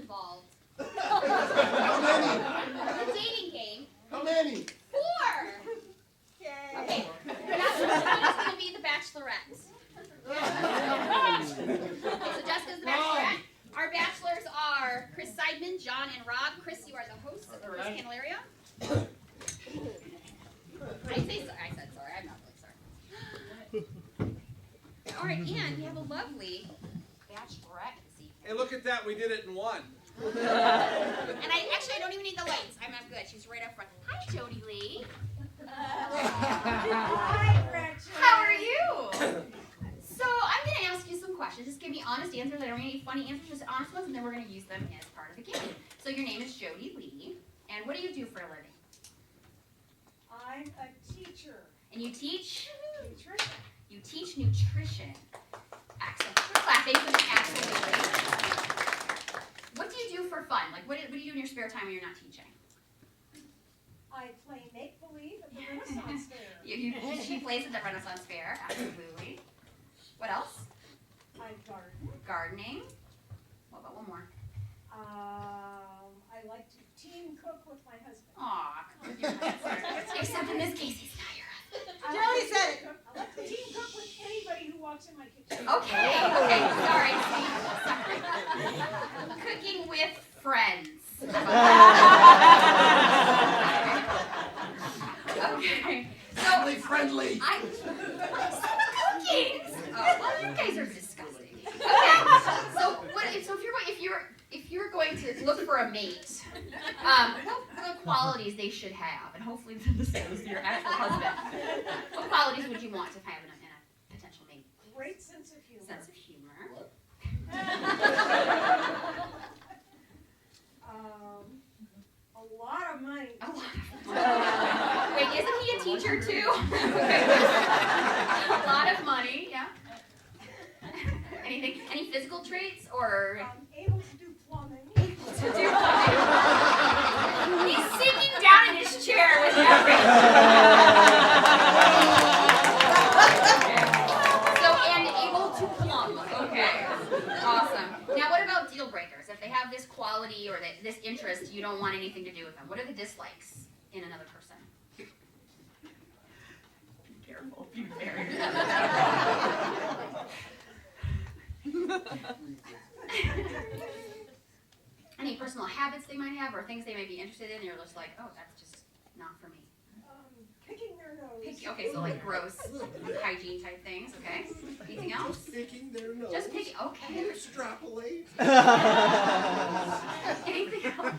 involved. How many? The dating game. How many? 4. Yay. Okay. Jessica's going to be the bachelorette. Okay, so Jessica's the bachelorette. Our bachelors are Cris Seidman, John, and Rob. Cris, you are the host of the Cris Candelaria. I said sorry. I'm not really sorry. All right, and we have a lovely bachelorette this evening. Hey, look at that. We did it in one. And I don't even need the lights. I'm not good. She's right up front. Hi, Jody Lee. Hi, Gretchen. How are you? So I'm going to ask you some questions. Just give me honest answers. I don't need any funny answers, just honest ones, and then we're going to use them as part of the game. So your name is Jody Lee, and what do you do for a living? I'm a teacher. And you teach? Nutrition. You teach nutrition. Excellent. We're clapping for the absolutely. What do you do for fun? Like, what do you do in your spare time when you're not teaching? I play make-believe at the Renaissance Fair. She plays at the Renaissance Fair, absolutely. What else? I garden. Gardening. What about one more? I like to team cook with my husband. Aw, except in this case, he's not your husband. Jody said it. I like to team cook with anybody who walks in my kitchen. Okay, sorry. Cooking with friends. Okay. Family friendly. I cooking. Oh, well, you guys are disgusting. Okay. So if you're going to look for a mate, what qualities they should have, and hopefully this is your actual husband. What qualities would you want to have in a potential mate? Great sense of humor. Sense of humor. What? A lot of money. A lot of Wait, isn't he a teacher too? A lot of money, yeah. Anything? Any physical traits or? Able to do plumbing. He's sitting down in his chair with everything. So, and able to plumb. Okay. Awesome. Now, what about deal breakers? If they have this quality or this interest, you don't want anything to do with them. What are the dislikes in another person? Be careful. Be very Any personal habits they might have or things they may be interested in, you're just like, oh, that's just not for me. Picking their nose. Okay, so like gross hygiene type things, okay? Anything else? Just picking their nose. Just picking, okay. Extrapolate. Anything else?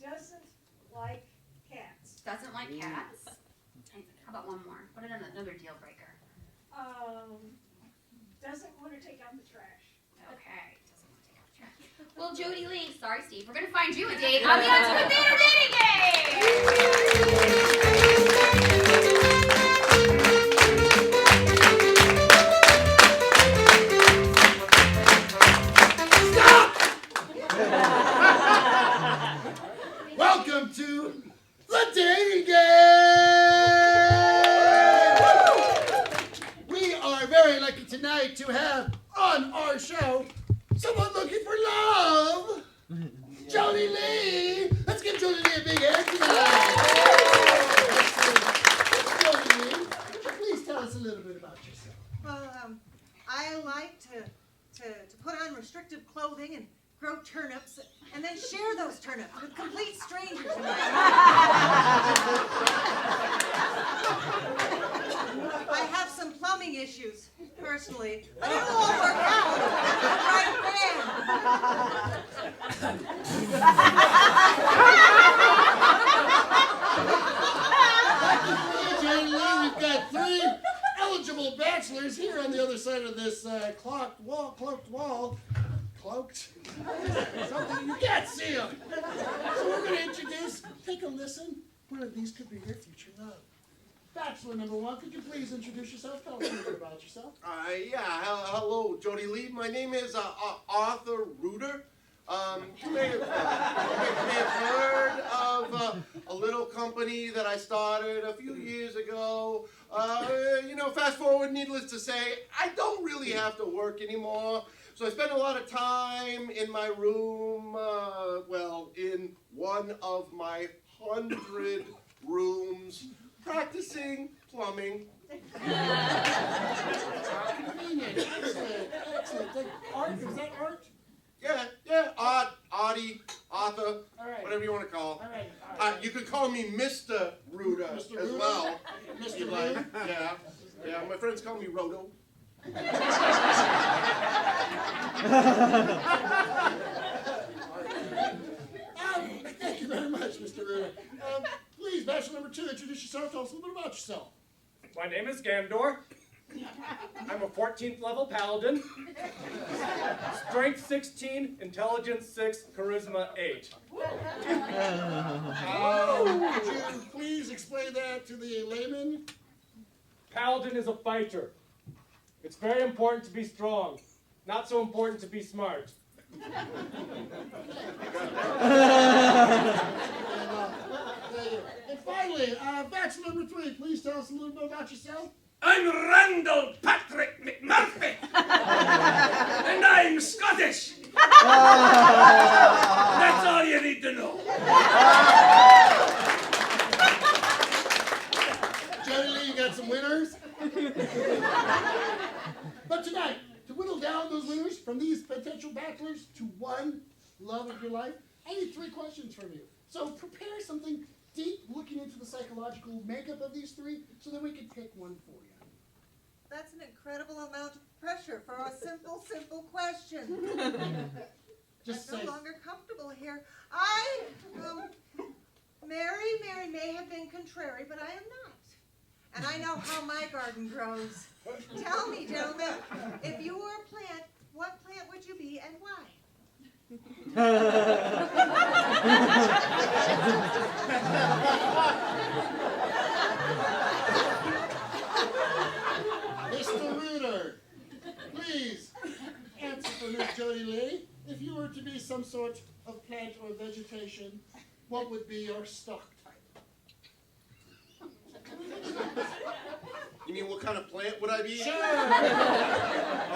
Doesn't like cats. Doesn't like cats. How about one more? What another deal breaker? Doesn't want to take out the trash. Okay. Doesn't want to take out the trash. Well, Jody Lee, sorry, Steve, we're going to find you a date on the Unscrewed Theater dating game! Welcome to the dating game! We are very lucky tonight to have on our show someone looking for love. Jody Lee! Let's give Jody Lee a big hand tonight. Jody Lee, would you please tell us a little bit about yourself? Well, I like to put on restrictive clothing and grow turnips and then share those turnips with complete strangers. I have some plumbing issues, personally, but it'll all work out. Right Jody Lee, we've got 3 eligible bachelors here on the other side of this cloaked wall. Cloaked? Something, you can't see them. So we're going to introduce, take a listen. One of these could be your future love. Bachelor number 1, could you please introduce yourself? Tell us a little bit about yourself. Hello, Jody Lee. My name is Arthur Reuter. You may have heard of a little company that I started a few years ago. Fast forward, needless to say, I don't really have to work anymore. So I spend a lot of time in my room, in one of my 100 rooms, practicing plumbing. Convenient. Excellent. Excellent. Like art? Is that art? Yeah, Audie, Arthur, All right. whatever you want to call. All right. All right. You could call me Mr. Ruda Mr. as Ruda? well. Mr. You like? Ruda? Yeah. My friends call me Roto. Thank you very much, Mr. Ruda. Please, bachelor number 2, introduce yourself. Tell us a little bit about yourself. My name is Gandor. I'm a 14th level paladin. Strength 16, intelligence 6, charisma 8. Could you please explain that to the layman? Paladin is a fighter. It's very important to be strong. Not so important to be smart. And finally, bachelor number 3, please tell us a little bit about yourself. I'm Randall Patrick McMurphy, and I'm Scottish. That's all you need to know. Generally, you got some winners. But tonight, to whittle down those winners from these potential bachelors to one love of your life, I need 3 questions from you. So prepare something deep, looking into the psychological makeup of these 3, so that we can pick one for you. That's an incredible amount of pressure for a simple question. Just I'm say, no longer comfortable here. Mary may have been contrary, but I am not. And I know how my garden grows. Tell me, gentlemen, if you were a plant, what plant would you be and why? Mr. Ruder, please answer for Miss Jody Lee. If you were to be some sort of plant or vegetation, what would be your stock type? You mean what kind of plant would I be? Sure.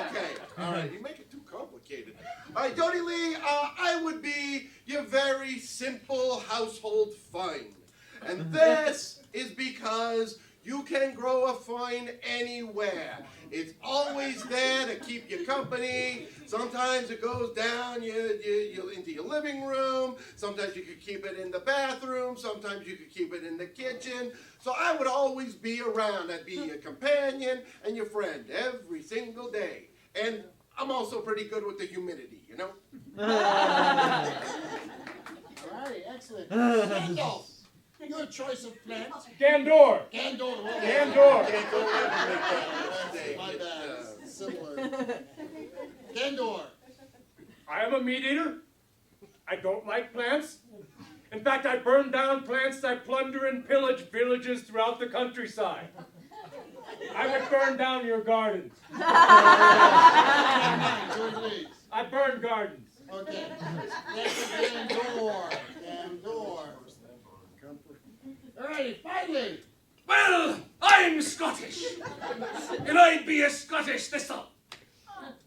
Okay, all right. You make it too complicated. All right, Jody Lee, I would be your very simple household find. And this is because you can grow a vine anywhere. It's always there to keep you company. Sometimes it goes down into your living room. Sometimes you could keep it in the bathroom. Sometimes you could keep it in the kitchen. So I would always be around. I'd be your companion and your friend every single day. And I'm also pretty good with the humidity, you know? All right, excellent. Randolph, your choice of plant. Gandor! Gandor. Gandor! My bad. Similar. Gandor. I am a meat eater. I don't like plants. In fact, I burn down plants. I plunder and pillage villages throughout the countryside. I would burn down your gardens. I burn gardens. Okay. That's Gandor. Gandor. All right, finally. Well, I'm Scottish, and I'd be a Scottish thistle.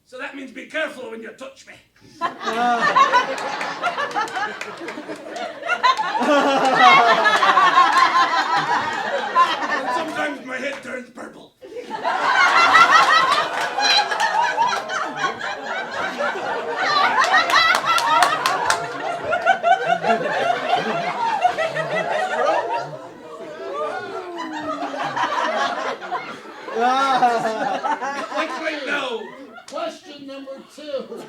So that means be careful when you touch me. And sometimes my head turns purple. What's right now? Question number 2. Okay,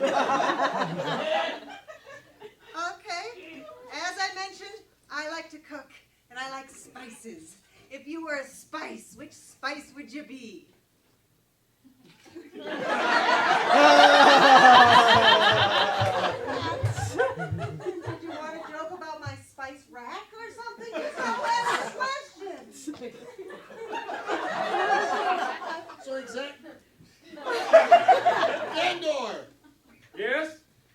as I mentioned, I like to cook, and I like spices. If you were a spice, which spice would you be? Did you want to joke about my spice rack or something? It's not a question. So exactly. Gandor, Yes?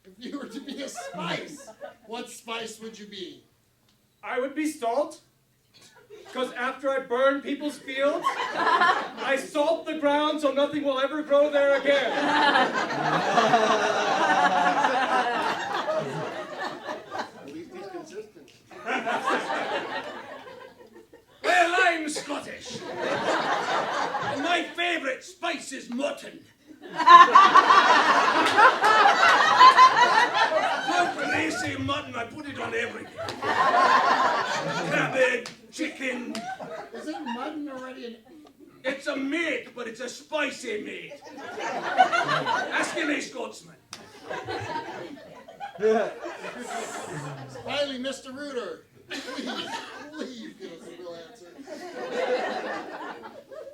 if you were to be a spice, what spice would you be? I would be salt. Because after I burn people's fields, I salt the ground so nothing will ever grow there again. already? It's a meat, but it's a spicy meat. Ask any Scotsman. Finally, Mr. Reuter, please give us a real answer.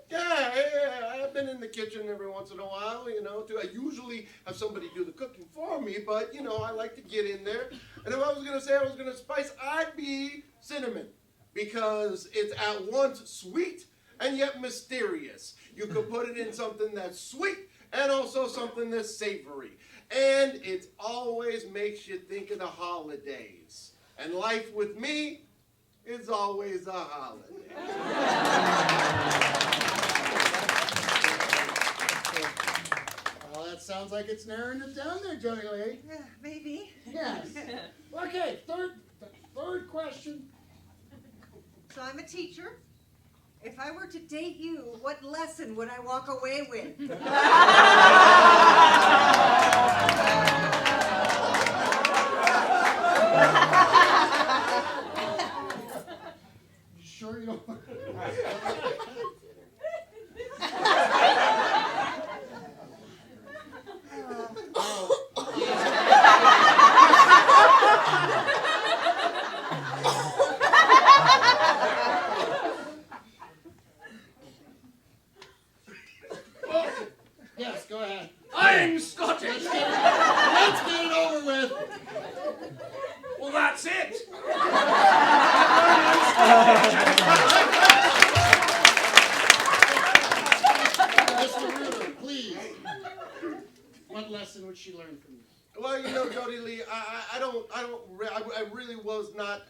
Yeah, I've been in the kitchen every once in a while, you know. I usually have somebody do the cooking for me, but, you know, I like to get in there. And if I was going to say I was going to spice, I'd be cinnamon, because it's at once sweet and yet mysterious. You could put it in something that's sweet and also something that's savory. And it always makes you think of the holidays. And life with me is always a holiday. Well, that sounds like it's narrowing it down there, Jody Lee. Yeah, maybe. Yes. Okay, third question. So I'm a teacher. If I were to date you, what lesson would I walk away with? You sure you don't? Yes, go ahead. I'm Scottish. Let's get it over with. Well, that's it. Mr. Reuter, please. What lesson would she learn from you? Well, you know, Jody Lee, I really was not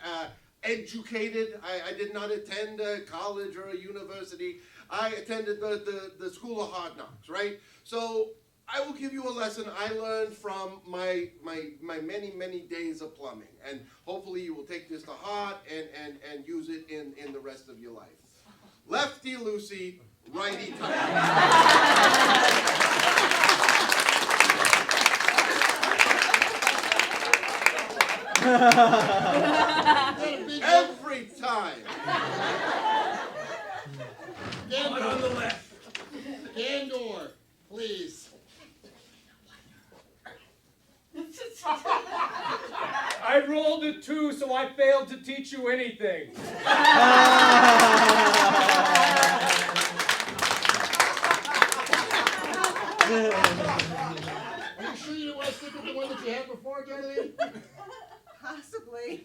educated. I did not attend a college or a university. I attended the School of Hard Knocks, right? So I will give you a lesson I learned from my many, many days of plumbing. And hopefully you will take this to heart and use it in the rest of your life. Lefty loosey, righty tighty. Every time. One on the left. Gandor, please. I rolled a 2, so I failed to teach you anything. Are you sure you don't want to stick with the one that you had before, Jody Lee? Possibly.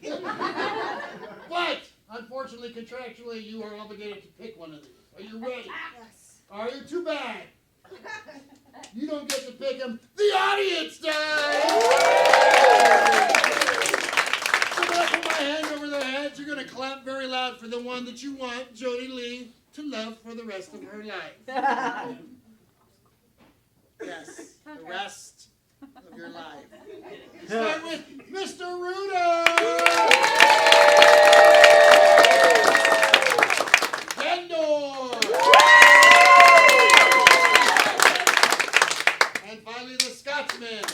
But, unfortunately, contractually, you are obligated to pick one of these. Are you ready? Yes. Are you? Too bad. You don't get to pick them. The audience does! So when I put my hand over their heads, you're going to clap very loud for the one that you want Jody Lee to love for the rest of her life. Yes, the rest of your life. Start with Mr. Reuter! Gendor! And finally the Scotsman.